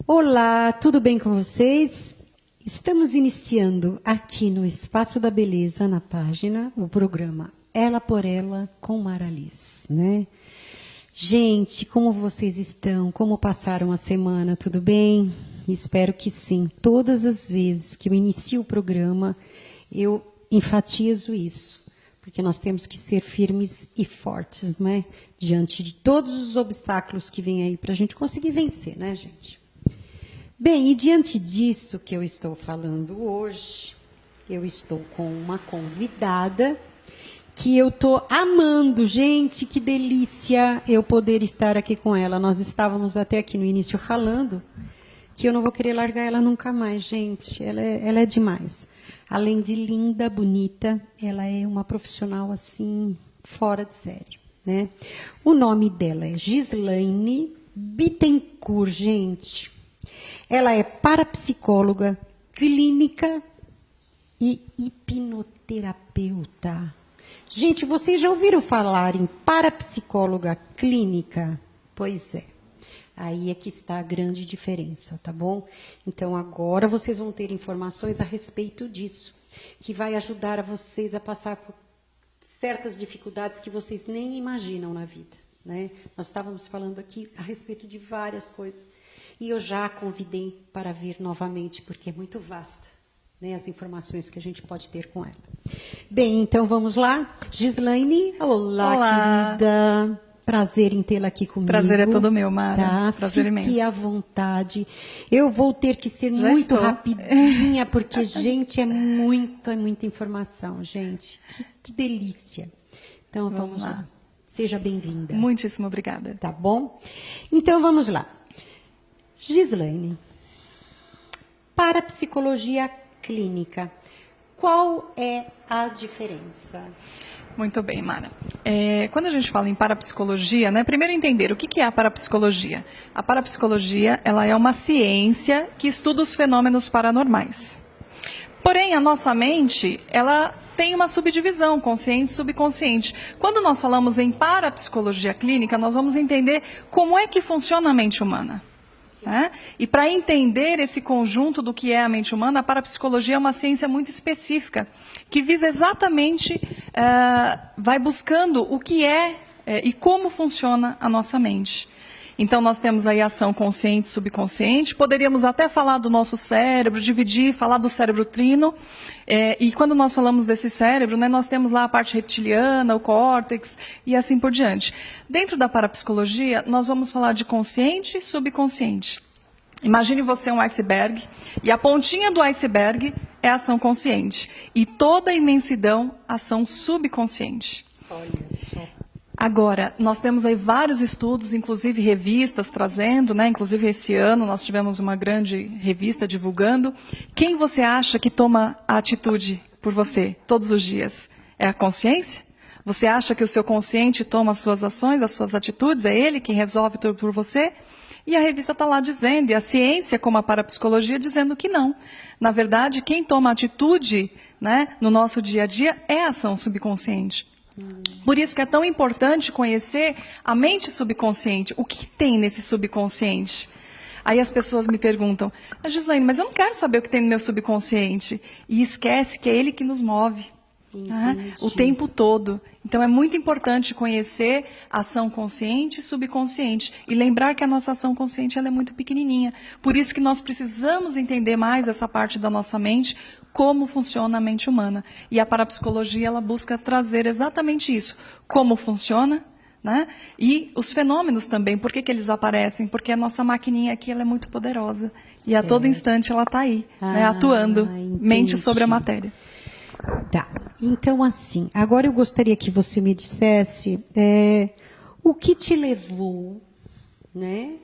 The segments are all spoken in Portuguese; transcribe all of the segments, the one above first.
Olá, tudo bem com vocês? Estamos iniciando aqui no Espaço da Beleza, na página, o programa Ela por Ela com Mara Liz, né? Gente, como vocês estão? Como passaram a semana? Tudo bem? Espero que sim. Todas as vezes que eu inicio o programa, eu enfatizo isso, porque nós temos que ser firmes e fortes, não é? Diante de todos os obstáculos que vêm aí para a gente conseguir vencer, né, gente? Bem, e diante disso que eu estou falando hoje, eu estou com uma convidada que eu estou amando. Gente, que delícia eu poder estar aqui com ela. Nós estávamos até aqui no início falando que eu não vou querer largar ela nunca mais, gente. Ela é demais. Além de linda, bonita, ela é uma profissional, assim, fora de série, né? O nome dela é Gislaine Bittencourt, gente. Ela é parapsicóloga, clínica e hipnoterapeuta. Gente, vocês já ouviram falar em parapsicóloga clínica? Pois é. Aí é que está a grande diferença, tá bom? Então, agora vocês vão ter informações a respeito disso, que vai ajudar a vocês a passar por certas dificuldades que vocês nem imaginam na vida, né? Nós estávamos falando aqui a respeito de várias coisas. E eu já a convidei para vir novamente, porque é muito vasta, né, as informações que a gente pode ter com ela. Bem, então vamos lá. Gislaine, olá, querida. Prazer em tê-la aqui comigo. Prazer é todo meu, Mara. Tá? Prazer Fique imenso. à vontade. Eu vou ter que ser Já muito estou. rapidinha, porque, gente, é muita informação, gente. Que delícia. Então, vamos lá. Seja bem-vinda. Muitíssimo obrigada. Tá bom? Então, vamos lá. Gislaine, parapsicologia clínica, qual é a diferença? Muito bem, Mara. Quando a gente fala em parapsicologia, né, primeiro entender o que é a parapsicologia. A parapsicologia, ela é uma ciência que estuda os fenômenos paranormais. Porém, a nossa mente, ela tem uma subdivisão, consciente e subconsciente. Quando nós falamos em parapsicologia clínica, nós vamos entender como é que funciona a mente humana. Né? E para entender esse conjunto do que é a mente humana, a parapsicologia é uma ciência muito específica, que visa exatamente, vai buscando o que é e como funciona a nossa mente. Então, nós temos aí a ação consciente e subconsciente. Poderíamos até falar do nosso cérebro, dividir, falar do cérebro trino. E quando nós falamos desse cérebro, né, nós temos lá a parte reptiliana, o córtex e assim por diante. Dentro da parapsicologia, nós vamos falar de consciente e subconsciente. Imagine você um iceberg, e a pontinha do iceberg é a ação consciente. E toda a imensidão, ação subconsciente. Olha só. Agora, nós temos aí vários estudos, inclusive revistas trazendo, né? Inclusive esse ano nós tivemos uma grande revista divulgando. Quem você acha que toma a atitude por você todos os dias? É a consciência? Você acha que o seu consciente toma as suas ações, as suas atitudes? É ele quem resolve tudo por você? E a revista está lá dizendo, e a ciência, como a parapsicologia, dizendo que não. Na verdade, quem toma atitude, né, no nosso dia a dia é a ação subconsciente. Por isso que é tão importante conhecer a mente subconsciente. O que tem nesse subconsciente? Aí as pessoas me perguntam, Gislaine, mas eu não quero saber o que tem no meu subconsciente. E esquece que é ele que nos move. O tempo todo. Então é muito importante conhecer a ação consciente e subconsciente. E lembrar que a nossa ação consciente ela é muito pequenininha. Por isso que nós precisamos entender mais essa parte da nossa mente, como funciona a mente humana. E a parapsicologia ela busca trazer exatamente isso. Como funciona, né? E os fenômenos também. Por que eles aparecem? Porque a nossa maquininha aqui ela é muito poderosa. Certo. E a todo instante ela está aí, né, atuando. Entendi. Mente sobre a matéria. Tá, então assim, agora eu gostaria que você me dissesse o que te levou, né,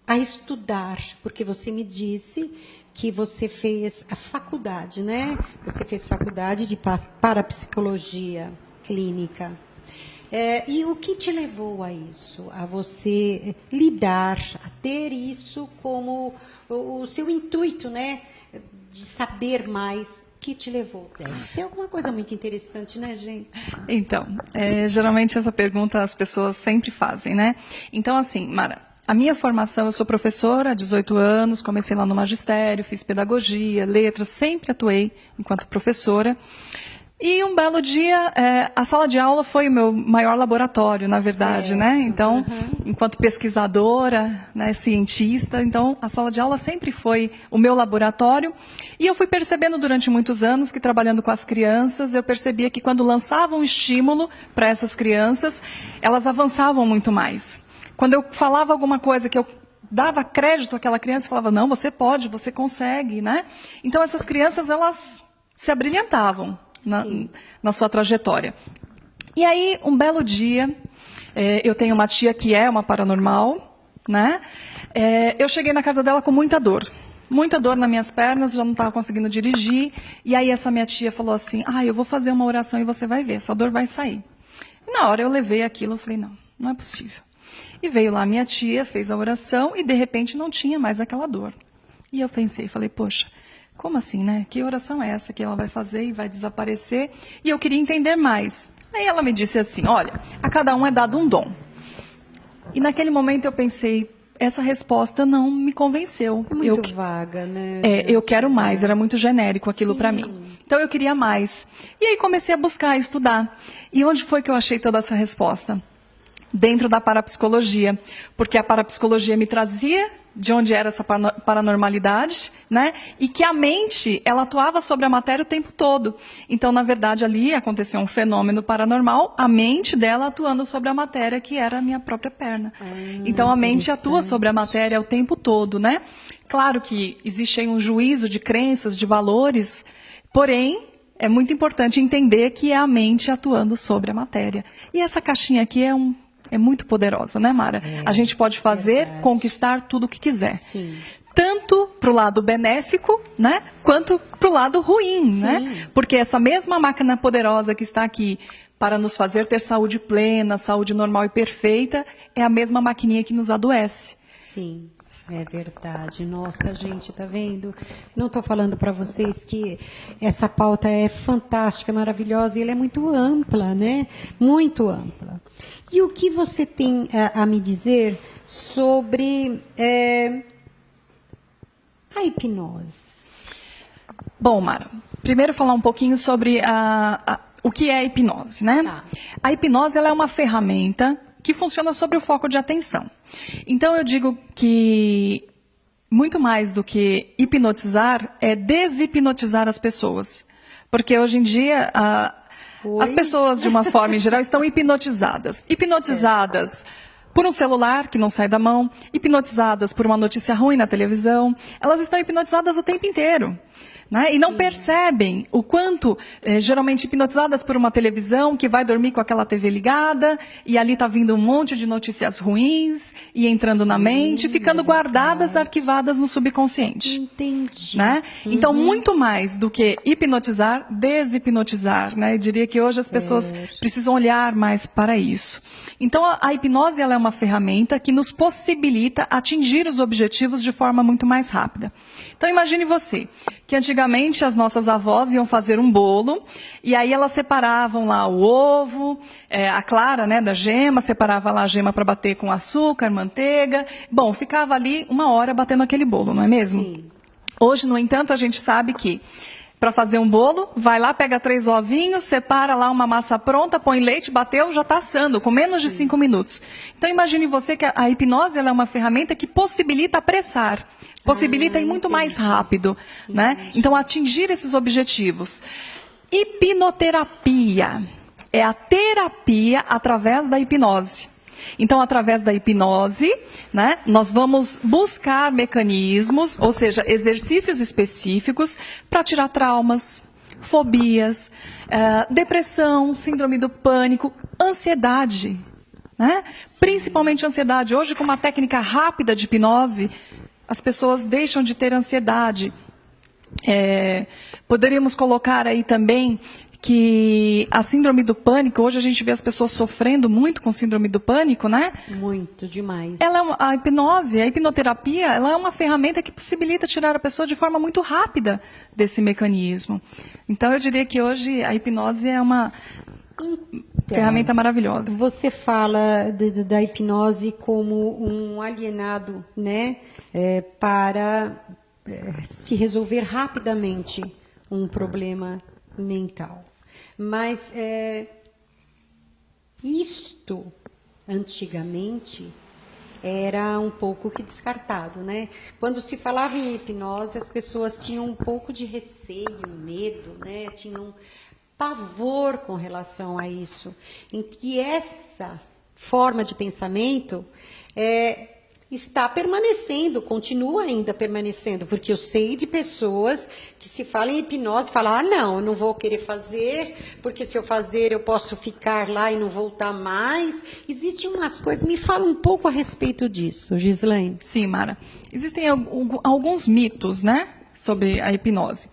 a estudar, porque você me disse que você fez a faculdade, né? Você fez faculdade de parapsicologia clínica. E o que te levou a isso, a você lidar, a ter isso como o seu intuito, né, de saber mais? Que te levou? Deve ser alguma coisa muito interessante, né, gente? Então, geralmente essa pergunta as pessoas sempre fazem, né? Então, assim, Mara, A minha formação, eu sou professora há 18 anos, comecei lá no magistério, fiz pedagogia, letras, sempre atuei enquanto professora. E um belo dia, a sala de aula foi o meu maior laboratório, na verdade, certo. né? Então, enquanto pesquisadora, né, cientista, então a sala de aula sempre foi o meu laboratório. E eu fui percebendo durante muitos anos que, trabalhando com as crianças, eu percebia que quando lançava um estímulo para essas crianças, elas avançavam muito mais. Quando eu falava alguma coisa que eu dava crédito àquela criança, eu falava, não, você pode, você consegue, né? Então, essas crianças, elas se abrilhantavam na sua trajetória. E aí, um belo dia, eu tenho uma tia que é uma paranormal, né? Eu cheguei na casa dela com muita dor nas minhas pernas, já não estava conseguindo dirigir, e aí essa minha tia falou assim, eu vou fazer uma oração e você vai ver, essa dor vai sair. E na hora eu levei aquilo, eu falei, não é possível. E veio lá a minha tia, fez a oração, e de repente não tinha mais aquela dor. E eu pensei, falei, poxa, como assim, né? Que oração é essa que ela vai fazer e vai desaparecer? E eu queria entender mais. Aí ela me disse assim, olha, a cada um é dado um dom. E naquele momento eu pensei, essa resposta não me convenceu. É muito vaga, né? Eu quero mais, era muito genérico aquilo para mim. Então eu queria mais. E aí comecei a buscar, a estudar. E onde foi que eu achei toda essa resposta? Dentro da parapsicologia. Porque a parapsicologia me trazia de onde era essa paranormalidade, né? E que a mente, ela atuava sobre a matéria o tempo todo. Então, na verdade, ali aconteceu um fenômeno paranormal, a mente dela atuando sobre a matéria, que era a minha própria perna. Então, a mente atua sobre a matéria o tempo todo, né? Claro que existe aí um juízo de crenças, de valores, porém, é muito importante entender que é a mente atuando sobre a matéria. E essa caixinha aqui é muito poderosa, né, Mara? A gente pode fazer, conquistar tudo o que quiser. Sim. Tanto para o lado benéfico, né, quanto para o lado ruim, né? Porque essa mesma máquina poderosa que está aqui para nos fazer ter saúde plena, saúde normal e perfeita, é a mesma maquininha que nos adoece. Sim. É verdade. Nossa, gente, tá vendo? Não estou falando para vocês que essa pauta é fantástica, maravilhosa, e ela é muito ampla, né? Muito ampla. E o que você tem a me dizer sobre a hipnose? Bom, Mara, primeiro falar um pouquinho sobre o que é a hipnose, né? Tá. A hipnose, ela é uma ferramenta que funciona sobre o foco de atenção. Então, eu digo que muito mais do que hipnotizar é deshipnotizar as pessoas. Porque hoje em dia, as pessoas, de uma forma em geral, estão hipnotizadas. Hipnotizadas por um celular que não sai da mão, hipnotizadas por uma notícia ruim na televisão. Elas estão hipnotizadas o tempo inteiro. Né? E não percebem o quanto, geralmente hipnotizadas por uma televisão que vai dormir com aquela TV ligada e ali está vindo um monte de notícias ruins e entrando na mente, ficando guardadas, arquivadas no subconsciente. Entendi. Né? Então, muito mais do que hipnotizar, deshipnotizar. Né? Eu diria que hoje as pessoas precisam olhar mais para isso. Então, a hipnose, ela é uma ferramenta que nos possibilita atingir os objetivos de forma muito mais rápida. Então, imagine você, que antigamente as nossas avós iam fazer um bolo, e aí elas separavam lá o ovo, a clara, né, da gema, separava lá a gema para bater com açúcar, manteiga. Bom, ficava ali 1 hora batendo aquele bolo, não é mesmo? Sim. Hoje, no entanto, a gente sabe que para fazer um bolo, vai lá, pega 3 ovinhos, separa lá uma massa pronta, põe leite, bateu, já está assando, com menos de 5 minutos. Então, imagine você que a hipnose, ela é uma ferramenta que possibilita apressar, possibilita ir muito mais rápido, né? Então, atingir esses objetivos. Hipnoterapia é a terapia através da hipnose. Então, através da hipnose, né, nós vamos buscar mecanismos, ou seja, exercícios específicos para tirar traumas, fobias, depressão, síndrome do pânico, ansiedade. Né? Principalmente ansiedade. Hoje, com uma técnica rápida de hipnose, as pessoas deixam de ter ansiedade. Poderíamos colocar aí também que a síndrome do pânico, hoje a gente vê as pessoas sofrendo muito com síndrome do pânico, né? Muito, demais. A hipnose, a hipnoterapia, ela é uma ferramenta que possibilita tirar a pessoa de forma muito rápida desse mecanismo. Então, eu diria que hoje a hipnose é uma Ferramenta maravilhosa. Você fala da hipnose como um alienado, né, para se resolver rapidamente um problema mental. Mas isto, antigamente, era um pouco que descartado, né? Quando se falava em hipnose, as pessoas tinham um pouco de receio, medo, né? Tinham pavor com relação a isso. E essa forma de pensamento está permanecendo, continua ainda permanecendo, porque eu sei de pessoas que se falam em hipnose, falam, não, eu não vou querer fazer, porque se eu fazer eu posso ficar lá e não voltar mais. Existem umas coisas, me fala um pouco a respeito disso, Gislaine. Sim, Mara. Existem alguns mitos, né, sobre a hipnose.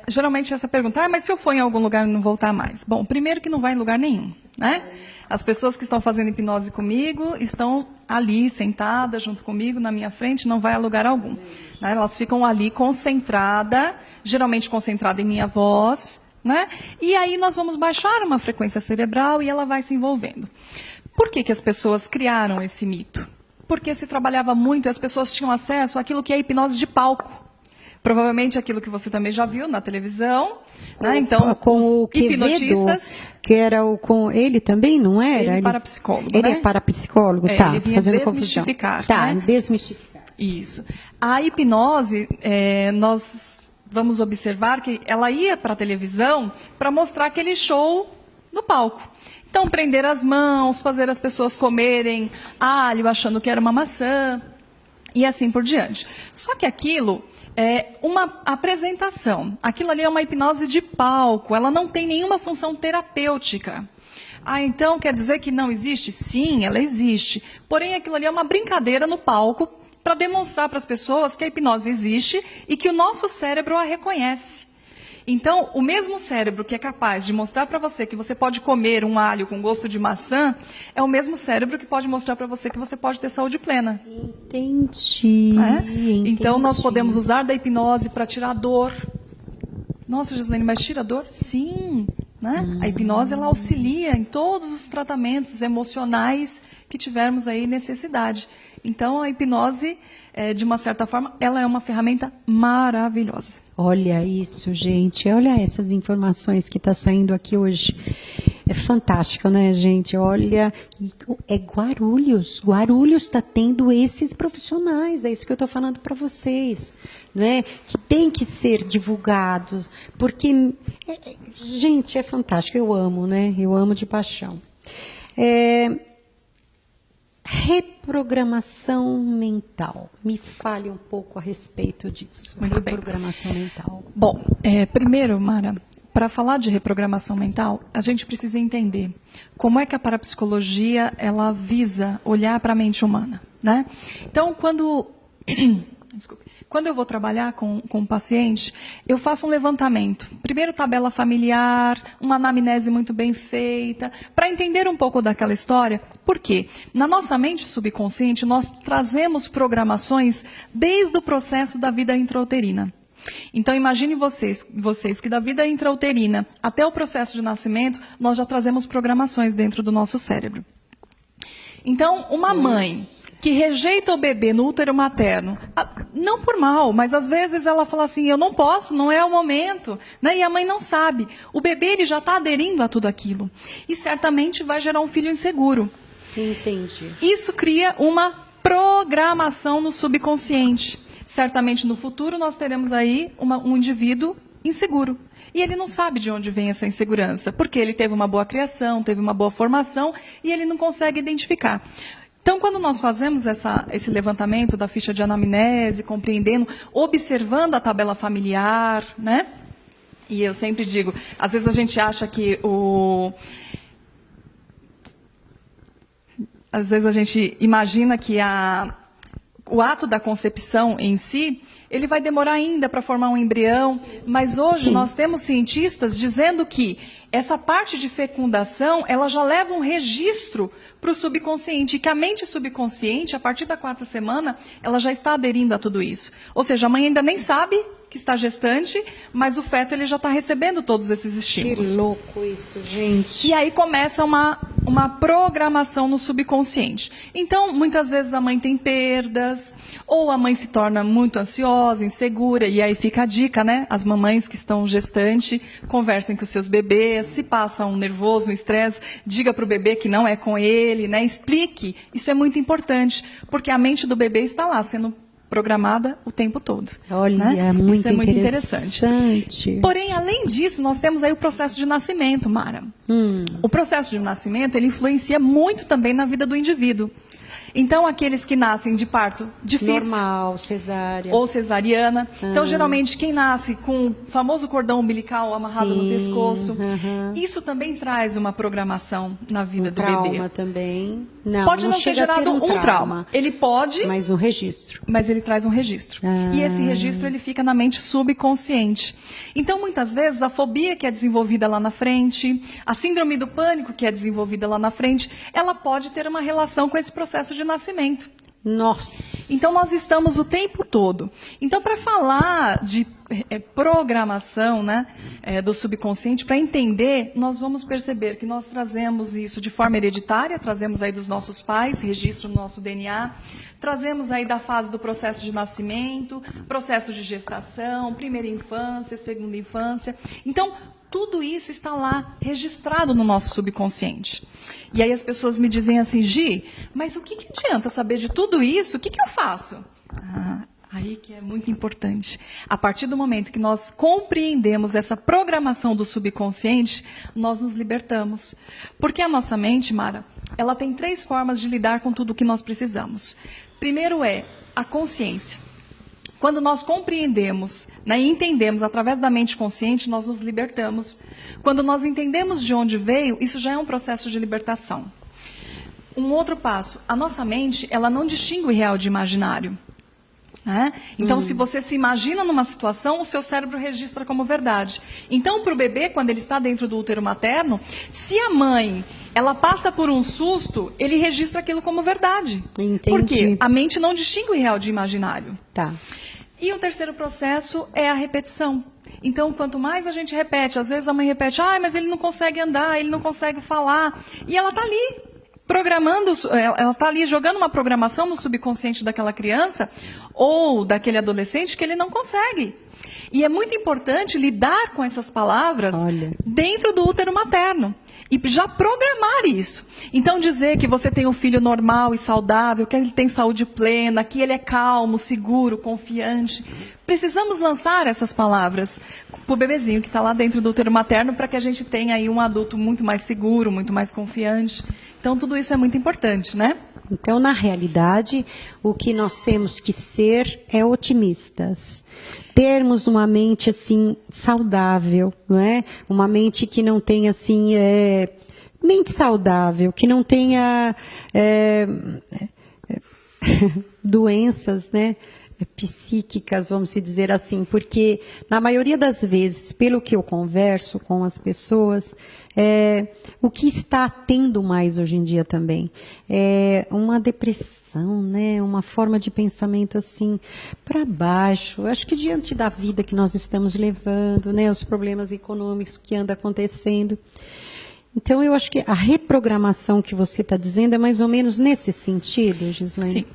Geralmente essa pergunta, mas se eu for em algum lugar e não voltar mais? Bom, primeiro que não vai em lugar nenhum, né? As pessoas que estão fazendo hipnose comigo estão ali, sentadas junto comigo, na minha frente, não vai a lugar algum. Né? Elas ficam ali concentradas, geralmente concentrada em minha voz, né? E aí nós vamos baixar uma frequência cerebral e ela vai se envolvendo. Por que as pessoas criaram esse mito? Porque se trabalhava muito e as pessoas tinham acesso àquilo que é hipnose de palco. Provavelmente aquilo que você também já viu na televisão, né? Então, com o hipnotistas, que era com ele também, não era? Ele parapsicólogo, ele né? É parapsicólogo, tá? Ele vinha fazendo desmistificar, confusão. Tá, né? desmistificar. Isso. A hipnose, nós vamos observar que ela ia para a televisão para mostrar aquele show no palco. Então, prender as mãos, fazer as pessoas comerem alho achando que era uma maçã e assim por diante. Só que aquilo é uma apresentação. Aquilo ali é uma hipnose de palco, ela não tem nenhuma função terapêutica. Então quer dizer que não existe? Sim, ela existe. Porém, aquilo ali é uma brincadeira no palco para demonstrar para as pessoas que a hipnose existe e que o nosso cérebro a reconhece. Então, o mesmo cérebro que é capaz de mostrar para você que você pode comer um alho com gosto de maçã, é o mesmo cérebro que pode mostrar para você que você pode ter saúde plena. Entendi. Então, nós podemos usar da hipnose para tirar dor. Nossa, Gislaine, mas tira dor? Sim. Né? A hipnose ela auxilia em todos os tratamentos emocionais que tivermos aí necessidade. Então, a hipnose, de uma certa forma, ela é uma ferramenta maravilhosa. Olha isso, gente. Olha essas informações que está saindo aqui hoje. É fantástico, né, gente? Olha, é Guarulhos. Guarulhos está tendo esses profissionais. É isso que eu estou falando para vocês, né? Que tem que ser divulgado, porque, gente, é fantástico. Eu amo, né? Eu amo de paixão. Reprogramação mental. Me fale um pouco a respeito disso. Muito bem. Reprogramação mental. Bom, primeiro, Mara, para falar de reprogramação mental, a gente precisa entender como é que a parapsicologia ela visa olhar para a mente humana, né? Então, quando eu vou trabalhar com um paciente, eu faço um levantamento. Primeiro, tabela familiar, uma anamnese muito bem feita, para entender um pouco daquela história. Por quê? Na nossa mente subconsciente, nós trazemos programações desde o processo da vida intrauterina. Então, imagine vocês que da vida intrauterina até o processo de nascimento, nós já trazemos programações dentro do nosso cérebro. Então, uma mãe que rejeita o bebê no útero materno, não por mal, mas às vezes ela fala assim, eu não posso, não é o momento, né? E a mãe não sabe. O bebê ele já está aderindo a tudo aquilo. E certamente vai gerar um filho inseguro. Entendi. Isso cria uma programação no subconsciente. Certamente no futuro nós teremos aí um indivíduo inseguro. E ele não sabe de onde vem essa insegurança, porque ele teve uma boa criação, teve uma boa formação e ele não consegue identificar. Então, quando nós fazemos esse levantamento da ficha de anamnese, compreendendo, observando a tabela familiar, né? E eu sempre digo, às vezes a gente acha que às vezes a gente imagina que o ato da concepção em si, ele vai demorar ainda para formar um embrião, mas hoje nós temos cientistas dizendo que essa parte de fecundação, ela já leva um registro para o subconsciente, e que a mente subconsciente, a partir da 4ª semana, ela já está aderindo a tudo isso. Ou seja, a mãe ainda nem sabe que está gestante, mas o feto ele já está recebendo todos esses estímulos. Que louco isso, gente. E aí começa uma programação no subconsciente. Então, muitas vezes a mãe tem perdas, ou a mãe se torna muito ansiosa, insegura, e aí fica a dica, né? As mamães que estão gestante, conversem com os seus bebês, se passa um nervoso, um estresse, diga para o bebê que não é com ele, né? Explique. Isso é muito importante, porque a mente do bebê está lá, sendo programada o tempo todo. Olha, né? muito Isso é muito interessante. Porém, além disso, nós temos aí o processo de nascimento, Mara. O processo de nascimento, ele influencia muito também na vida do indivíduo. Então, aqueles que nascem de parto difícil. Normal, cesárea. Ou cesariana. Então, geralmente, quem nasce com o famoso cordão umbilical amarrado no pescoço, isso também traz uma programação na vida do bebê. Trauma também. Não, pode não ser gerado um trauma. Ele pode... Mas um registro. Mas ele traz um registro. E esse registro, ele fica na mente subconsciente. Então, muitas vezes, a fobia que é desenvolvida lá na frente, a síndrome do pânico que é desenvolvida lá na frente, ela pode ter uma relação com esse processo de nascimento. Nossa! Então, nós estamos o tempo todo. Então, para falar de programação, né, do subconsciente, para entender, nós vamos perceber que nós trazemos isso de forma hereditária, trazemos aí dos nossos pais, registro no nosso DNA, trazemos aí da fase do processo de nascimento, processo de gestação, primeira infância, segunda infância. Então, tudo isso está lá registrado no nosso subconsciente. E aí as pessoas me dizem assim, Gi, mas o que adianta saber de tudo isso? O que eu faço? Aí que é muito importante. A partir do momento que nós compreendemos essa programação do subconsciente, nós nos libertamos. Porque a nossa mente, Mara, ela tem 3 formas de lidar com tudo o que nós precisamos. Primeiro é a consciência. Quando nós compreendemos, né, e entendemos através da mente consciente, nós nos libertamos. Quando nós entendemos de onde veio, isso já é um processo de libertação. Um outro passo, a nossa mente, ela não distingue o real de imaginário. Né? Então, se você se imagina numa situação, o seu cérebro registra como verdade. Então, para o bebê, quando ele está dentro do útero materno, se a mãe ela passa por um susto, ele registra aquilo como verdade. Entendi. Porque a mente não distingue o real de imaginário. Tá. E o terceiro processo é a repetição. Então, quanto mais a gente repete, às vezes a mãe repete, mas ele não consegue andar, ele não consegue falar. E ela está ali programando, ela está ali jogando uma programação no subconsciente daquela criança ou daquele adolescente que ele não consegue. E é muito importante lidar com essas palavras dentro do útero materno. E já programar isso. Então, dizer que você tem um filho normal e saudável, que ele tem saúde plena, que ele é calmo, seguro, confiante. Precisamos lançar essas palavras para o bebezinho que está lá dentro do útero materno, para que a gente tenha aí um adulto muito mais seguro, muito mais confiante. Então, tudo isso é muito importante, né? Então, na realidade, o que nós temos que ser é otimistas. Termos uma mente, assim, saudável, não é? Uma mente que não tenha, assim, mente saudável, que não tenha doenças, né? Psíquicas, vamos dizer assim, porque na maioria das vezes, pelo que eu converso com as pessoas, o que está tendo mais hoje em dia também é uma depressão, né? Uma forma de pensamento assim para baixo. Acho que diante da vida que nós estamos levando, né? Os problemas econômicos que andam acontecendo. Então, eu acho que a reprogramação que você está dizendo é mais ou menos nesse sentido, Gislaine? Sim.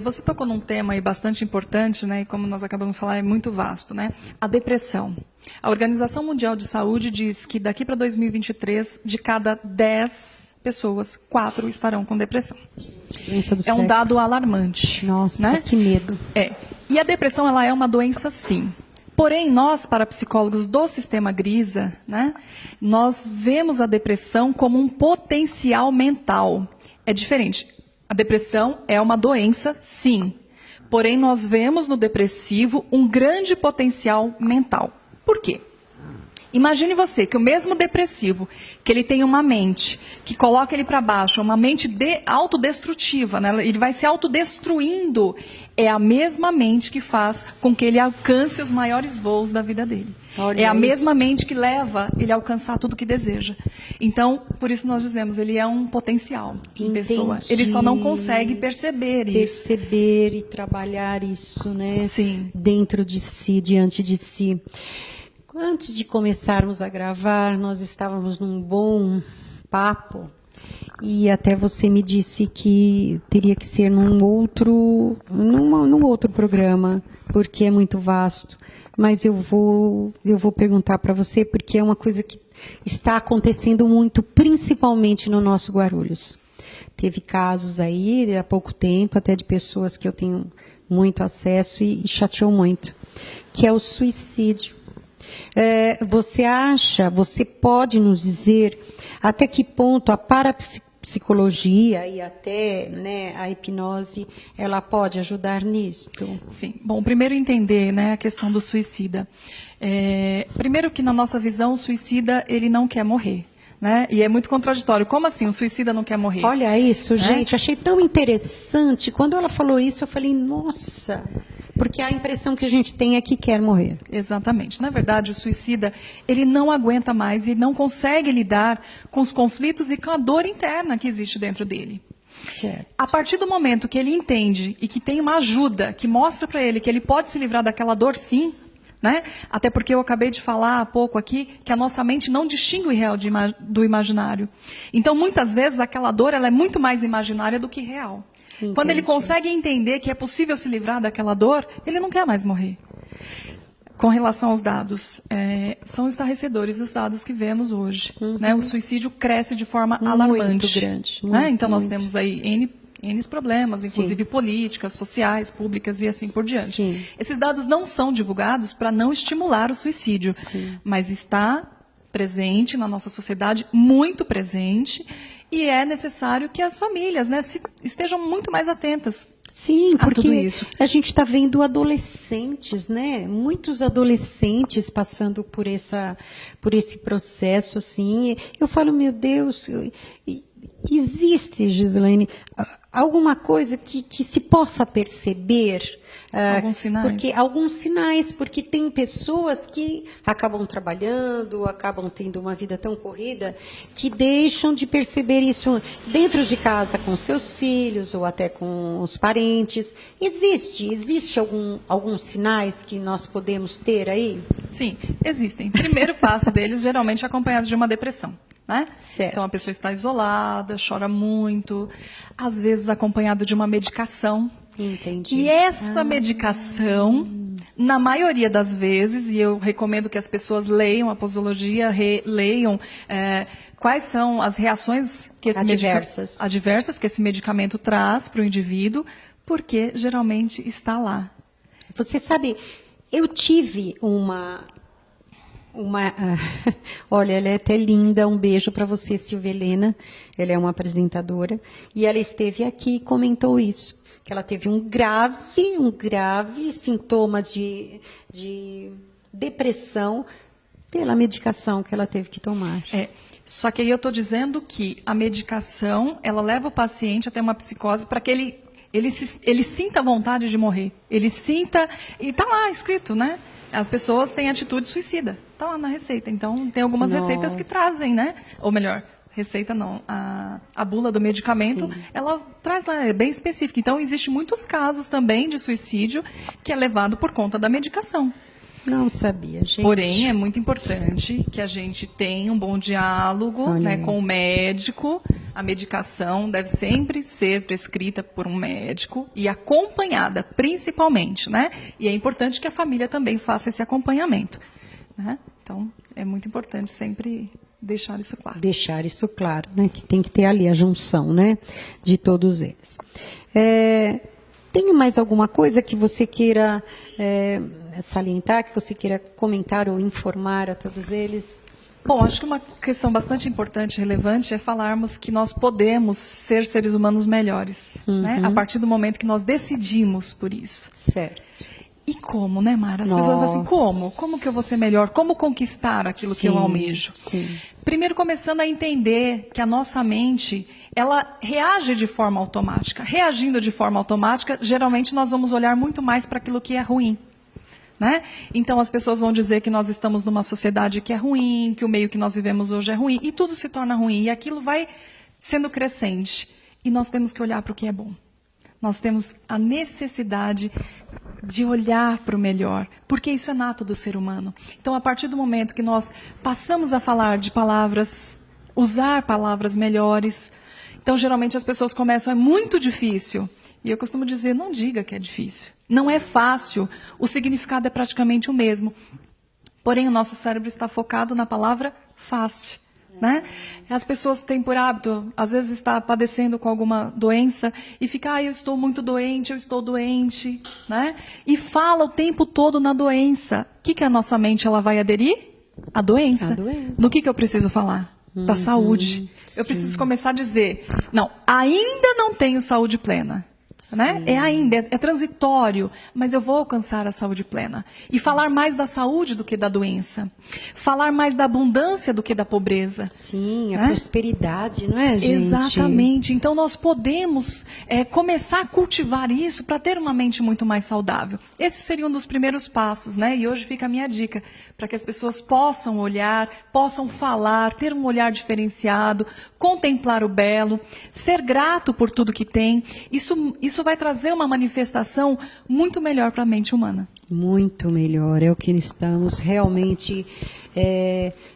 Você tocou num tema aí bastante importante, né, e como nós acabamos de falar, é muito vasto, né? A depressão. A Organização Mundial de Saúde diz que daqui para 2023, de cada 10 pessoas, 4 estarão com depressão. É um dado alarmante. Nossa, né? Que medo. E a depressão, ela é uma doença, sim. Porém, nós, parapsicólogos do Sistema Grisa, né, nós vemos a depressão como um potencial mental. É diferente. A depressão é uma doença, sim. Porém, nós vemos no depressivo um grande potencial mental. Por quê? Imagine você que o mesmo depressivo, que ele tem uma mente que coloca ele para baixo, uma mente autodestrutiva, né? Ele vai se autodestruindo. É a mesma mente que faz com que ele alcance os maiores voos da vida dele. Olha é a isso. mesma mente que leva ele a alcançar tudo que deseja. Então, por isso nós dizemos, ele é um potencial em pessoa. Ele só não consegue perceber isso. Perceber e trabalhar isso, né? Sim. Dentro de si, diante de si. Antes de começarmos a gravar, nós estávamos num bom papo. E até você me disse que teria que ser num outro programa, porque é muito vasto. Mas eu vou perguntar para você, porque é uma coisa que está acontecendo muito, principalmente no nosso Guarulhos. Teve casos aí, há pouco tempo, até de pessoas que eu tenho muito acesso e chateou muito, que é o suicídio. Você pode nos dizer até que ponto a parapsicologia e até, né, a hipnose, ela pode ajudar nisso? Sim. Bom, primeiro entender, né, a questão do suicida. Primeiro que na nossa visão, o suicida, ele não quer morrer. Né? E é muito contraditório. Como assim, o suicida não quer morrer? Olha isso, gente, achei tão interessante. Quando ela falou isso, eu falei, nossa, porque a impressão que a gente tem é que quer morrer. Exatamente. Na verdade, o suicida, ele não aguenta mais e não consegue lidar com os conflitos e com a dor interna que existe dentro dele. Certo. A partir do momento que ele entende e que tem uma ajuda que mostra para ele que ele pode se livrar daquela dor, sim, né? Até porque eu acabei de falar há pouco aqui que a nossa mente não distingue o real do imaginário. Então, muitas vezes, aquela dor ela é muito mais imaginária do que real. Entendi. Quando ele consegue entender que é possível se livrar daquela dor, ele não quer mais morrer. Com relação aos dados, são estarrecedores os dados que vemos hoje. Né? O suicídio cresce de forma alarmante. Muito grande. Né? Então, nós temos aí N problemas, inclusive políticas, sociais, públicas e assim por diante. Sim. Esses dados não são divulgados para não estimular o suicídio, mas está presente na nossa sociedade, muito presente, e é necessário que as famílias, né, estejam muito mais atentas. Sim, porque tudo isso. A gente está vendo adolescentes, né? Muitos adolescentes passando por esse processo, assim. Eu falo, meu Deus, existe, Gislaine, alguma coisa que se possa perceber? Alguns sinais. Alguns sinais, porque tem pessoas que acabam trabalhando, acabam tendo uma vida tão corrida, que deixam de perceber isso dentro de casa com seus filhos ou até com os parentes. Existe alguns sinais que nós podemos ter aí? Sim, existem. Primeiro passo deles, geralmente acompanhado de uma depressão. Né? Então a pessoa está isolada, chora muito, às vezes acompanhado de uma medicação. Entendi. E essa medicação, na maioria das vezes, e eu recomendo que as pessoas leiam a posologia, leiam quais são as reações que esse adversas que esse medicamento traz para o indivíduo, porque geralmente está lá. Você sabe, eu tive olha, ela é até linda, um beijo para você, Silvia Helena, ela é uma apresentadora, e ela esteve aqui e comentou isso, que ela teve um grave sintoma de depressão pela medicação que ela teve que tomar. Só que aí eu estou dizendo que a medicação, ela leva o paciente a ter uma psicose para que ele sinta vontade de morrer, ele sinta, e está lá escrito, né? As pessoas têm atitude suicida. Está lá na receita. Então, tem algumas receitas que trazem, né? Ou melhor, receita não. A bula do medicamento, ela traz lá, é bem específica. Então, existem muitos casos também de suicídio que é levado por conta da medicação. Não sabia, gente. Porém, é muito importante que a gente tenha um bom diálogo, né, com o médico. A medicação deve sempre ser prescrita por um médico e acompanhada, principalmente, né? E é importante que a família também faça esse acompanhamento, né? Então, é muito importante sempre deixar isso claro. Deixar isso claro, né? Que tem que ter ali a junção, né? De todos eles. Tem mais alguma coisa que você queira salientar, que você queira comentar ou informar a todos eles? Bom, acho que uma questão bastante importante e relevante é falarmos que nós podemos ser seres humanos melhores, né? A partir do momento que nós decidimos por isso. Certo. E como, né, Mara? As pessoas falam assim, como? Como que eu vou ser melhor? Como conquistar aquilo que eu almejo? Sim. Primeiro, começando a entender que a nossa mente, ela reage de forma automática. Reagindo de forma automática, geralmente nós vamos olhar muito mais para aquilo que é ruim. Né? Então, as pessoas vão dizer que nós estamos numa sociedade que é ruim, que o meio que nós vivemos hoje é ruim, e tudo se torna ruim. E aquilo vai sendo crescente. E nós temos que olhar para o que é bom. Nós temos a necessidade de olhar para o melhor, porque isso é nato do ser humano. Então, a partir do momento que nós passamos a falar de palavras, usar palavras melhores, então, geralmente as pessoas começam, é muito difícil. E eu costumo dizer, não diga que é difícil. Não é fácil, o significado é praticamente o mesmo. Porém, o nosso cérebro está focado na palavra fácil. Né? As pessoas têm por hábito, às vezes está padecendo com alguma doença e fica, eu estou muito doente, eu estou doente, né? E fala o tempo todo na doença. O que a nossa mente ela vai aderir? A doença. A doença. No que eu preciso falar? Da saúde. Eu preciso começar a dizer, não, ainda não tenho saúde plena. Né? É ainda, é transitório, mas eu vou alcançar a saúde plena. E falar mais da saúde do que da doença. Falar mais da abundância do que da pobreza. Sim, a prosperidade, não é, gente? Exatamente. Então, nós podemos começar a cultivar isso para ter uma mente muito mais saudável. Esse seria um dos primeiros passos, né? E hoje fica a minha dica, para que as pessoas possam olhar, possam falar, ter um olhar diferenciado, contemplar o belo, ser grato por tudo que tem. Isso vai trazer uma manifestação muito melhor para a mente humana. Muito melhor, é o que estamos realmente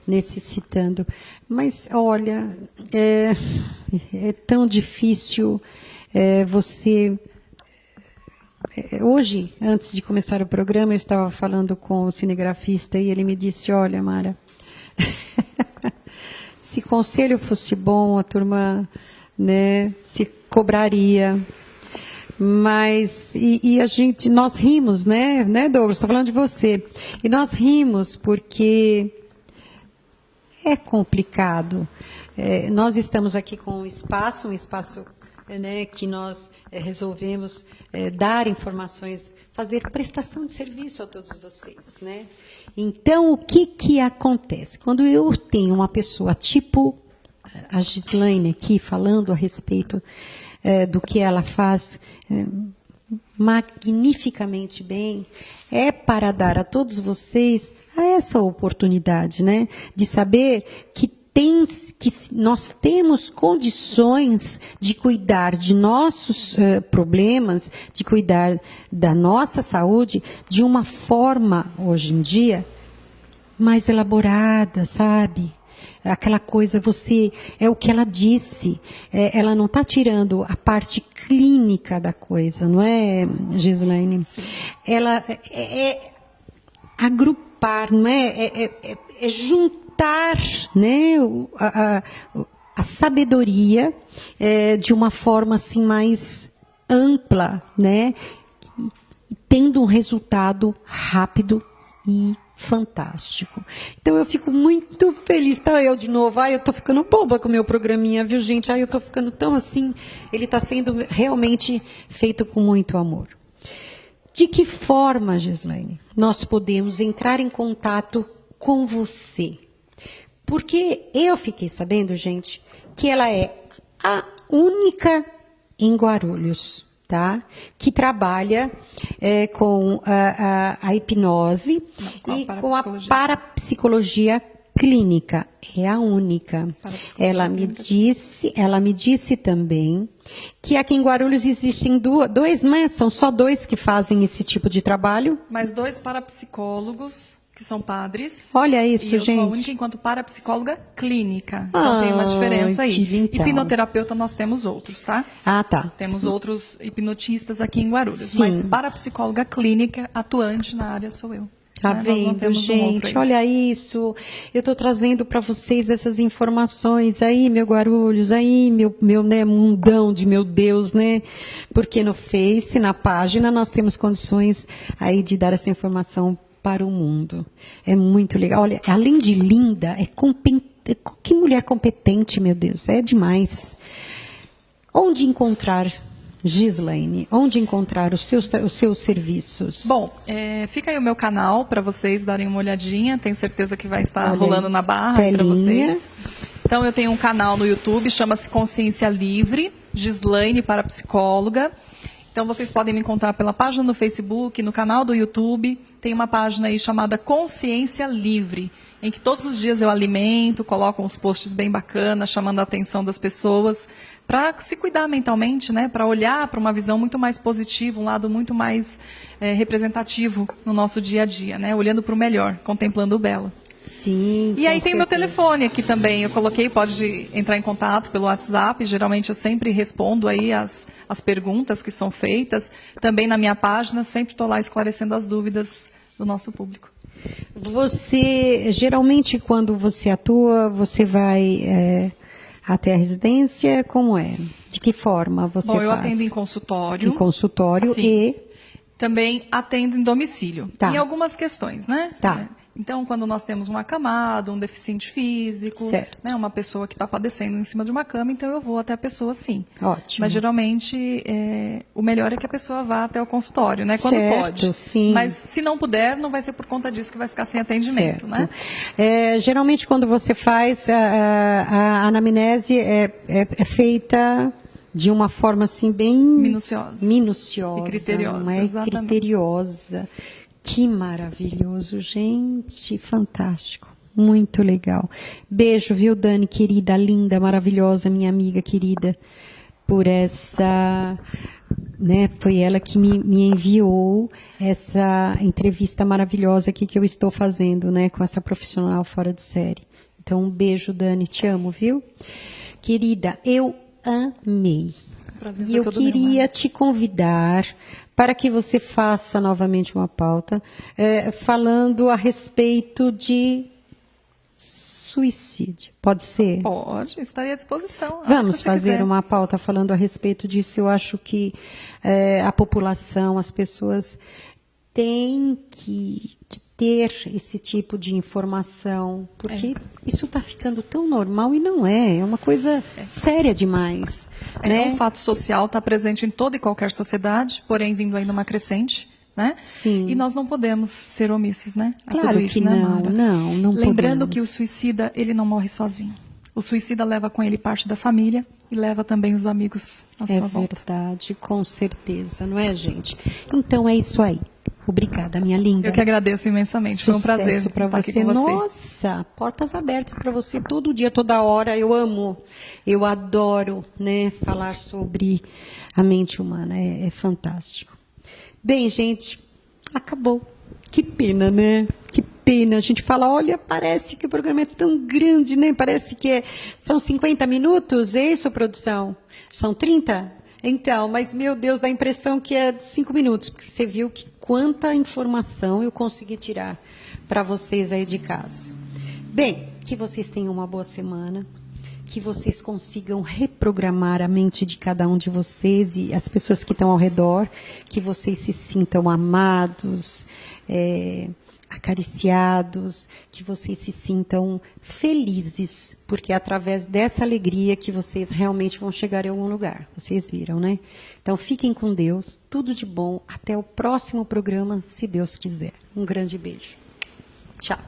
necessitando. Mas, olha, é tão difícil você... Hoje, antes de começar o programa, eu estava falando com o cinegrafista e ele me disse, olha, Mara, se conselho fosse bom, a turma, né, se cobraria... Mas, nós rimos, né, Douglas? Estou falando de você. E nós rimos porque é complicado. Nós estamos aqui com um espaço né, que nós resolvemos dar informações, fazer prestação de serviço a todos vocês, né? Então, o que acontece? Quando eu tenho uma pessoa tipo a Gislaine aqui, falando a respeito do que ela faz magnificamente bem, é para dar a todos vocês essa oportunidade, né, de saber que nós temos condições de cuidar de nossos problemas, de cuidar da nossa saúde de uma forma, hoje em dia, mais elaborada, sabe? Aquela coisa, é o que ela disse, ela não está tirando a parte clínica da coisa, não é, Gislaine? Sim. Ela é agrupar, não é? É juntar, né, a sabedoria de uma forma assim mais ampla, né, tendo um resultado rápido e fantástico. Então, eu fico muito feliz. Tá, eu de novo, eu estou ficando boba com o meu programinha, viu, gente? Eu estou ficando tão assim, ele está sendo realmente feito com muito amor. De que forma, Gislaine, nós podemos entrar em contato com você? Porque eu fiquei sabendo, gente, que ela é a única em Guarulhos, tá? Que trabalha com a hipnose e com a parapsicologia clínica. É a única. Ela me disse também que aqui em Guarulhos existem dois, né? São só dois que fazem esse tipo de trabalho. Mas 2 parapsicólogos, que são padres. Olha isso, gente. Eu sou a única enquanto parapsicóloga clínica. Então tem uma diferença aí. Hipnoterapeuta nós temos outros, tá? Ah, tá. Temos outros hipnotistas aqui em Guarulhos. Sim. Mas parapsicóloga clínica atuante na área sou eu. Tá vendo, gente? Olha isso. Eu estou trazendo para vocês essas informações aí, meu Guarulhos, aí, meu né, mundão de meu Deus, né? Porque no Face, na página, nós temos condições aí de dar essa informação para o mundo. É muito legal. Olha, além de linda, que mulher competente, meu Deus, é demais. Onde encontrar Gislaine, onde encontrar os seus serviços? Bom, fica aí o meu canal para vocês darem uma olhadinha. Tenho certeza que vai estar Olha rolando aí, na barra para telinha. vocês. Então, eu tenho um canal no YouTube, chama-se Consciência Livre, Gislaine para Psicóloga. Então, vocês podem me encontrar pela página no Facebook, no canal do YouTube. Tem uma página aí chamada Consciência Livre, em que todos os dias eu alimento, coloco uns posts bem bacanas, chamando a atenção das pessoas para se cuidar mentalmente, né? Para olhar para uma visão muito mais positiva, um lado muito mais representativo no nosso dia a dia, né? Olhando para o melhor, contemplando o belo. Sim. E aí tem o meu certeza. telefone aqui também, eu coloquei, pode entrar em contato pelo WhatsApp, geralmente eu sempre respondo aí as perguntas que são feitas, também na minha página, sempre estou lá esclarecendo as dúvidas do nosso público. Você, geralmente, quando você atua, você vai até a residência, como é? De que forma você Bom, faz? eu atendo em consultório. Em consultório Sim. e... Também atendo em domicílio, Tá. em algumas questões, né? Tá. Então, quando nós temos um acamado, um deficiente físico, Certo. né, uma pessoa que está padecendo em cima de uma cama, então eu vou até a pessoa sim. Ótimo. Mas geralmente o melhor é que a pessoa vá até o consultório, né? Quando Certo, pode. sim. Mas se não puder, não vai ser por conta disso que vai ficar sem atendimento, Certo. né? Geralmente, quando você faz a anamnese, é feita de uma forma assim bem Minuciosa. minuciosa, E criteriosa, não é? exatamente. Criteriosa. Que maravilhoso, gente, fantástico, muito legal. Beijo, viu, Dani, querida, linda, maravilhosa, minha amiga querida, por essa, né, foi ela que me enviou essa entrevista maravilhosa aqui que eu estou fazendo, né, com essa profissional fora de série. Então, um beijo, Dani, te amo, viu? Querida, eu amei. Prazer E foi eu todo meu, queria Mara. te convidar para que você faça novamente uma pauta falando a respeito de suicídio. Pode ser? Pode, estaria à disposição. a hora Vamos que você fazer quiser. uma pauta falando a respeito disso. Eu acho que a população, as pessoas têm que ter esse tipo de informação, porque isso está ficando tão normal e não é uma coisa séria demais. Né? Um fato social está presente em toda e qualquer sociedade, porém vindo ainda uma crescente, né? Sim. E nós não podemos ser omissos, né? A Claro tudo isso, que né, não, Mara? não Lembrando podemos. que o suicida, ele não morre sozinho. O suicida leva com ele parte da família e leva também os amigos à sua volta. Verdade, com certeza, não é, gente? Então é isso aí. Obrigada, minha linda. Eu que agradeço imensamente. Foi um prazer Sucesso pra estar aqui você. com você. Nossa, portas abertas para você todo dia, toda hora. Eu amo, eu adoro, né, falar sobre a mente humana. É fantástico. Bem, gente, acabou. Que pena, né? Que pena. A gente fala, olha, parece que o programa é tão grande, né? Parece que são 50 minutos, é isso, produção? São 30? Então, mas, meu Deus, dá a impressão que é 5 minutos, porque você viu que quanta informação eu consegui tirar para vocês aí de casa. Bem, que vocês tenham uma boa semana, que vocês consigam reprogramar a mente de cada um de vocês e as pessoas que estão ao redor, que vocês se sintam amados, acariciados, que vocês se sintam felizes, porque é através dessa alegria que vocês realmente vão chegar em algum lugar. Vocês viram, né? Então, fiquem com Deus, tudo de bom. Até o próximo programa, se Deus quiser. Um grande beijo. Tchau.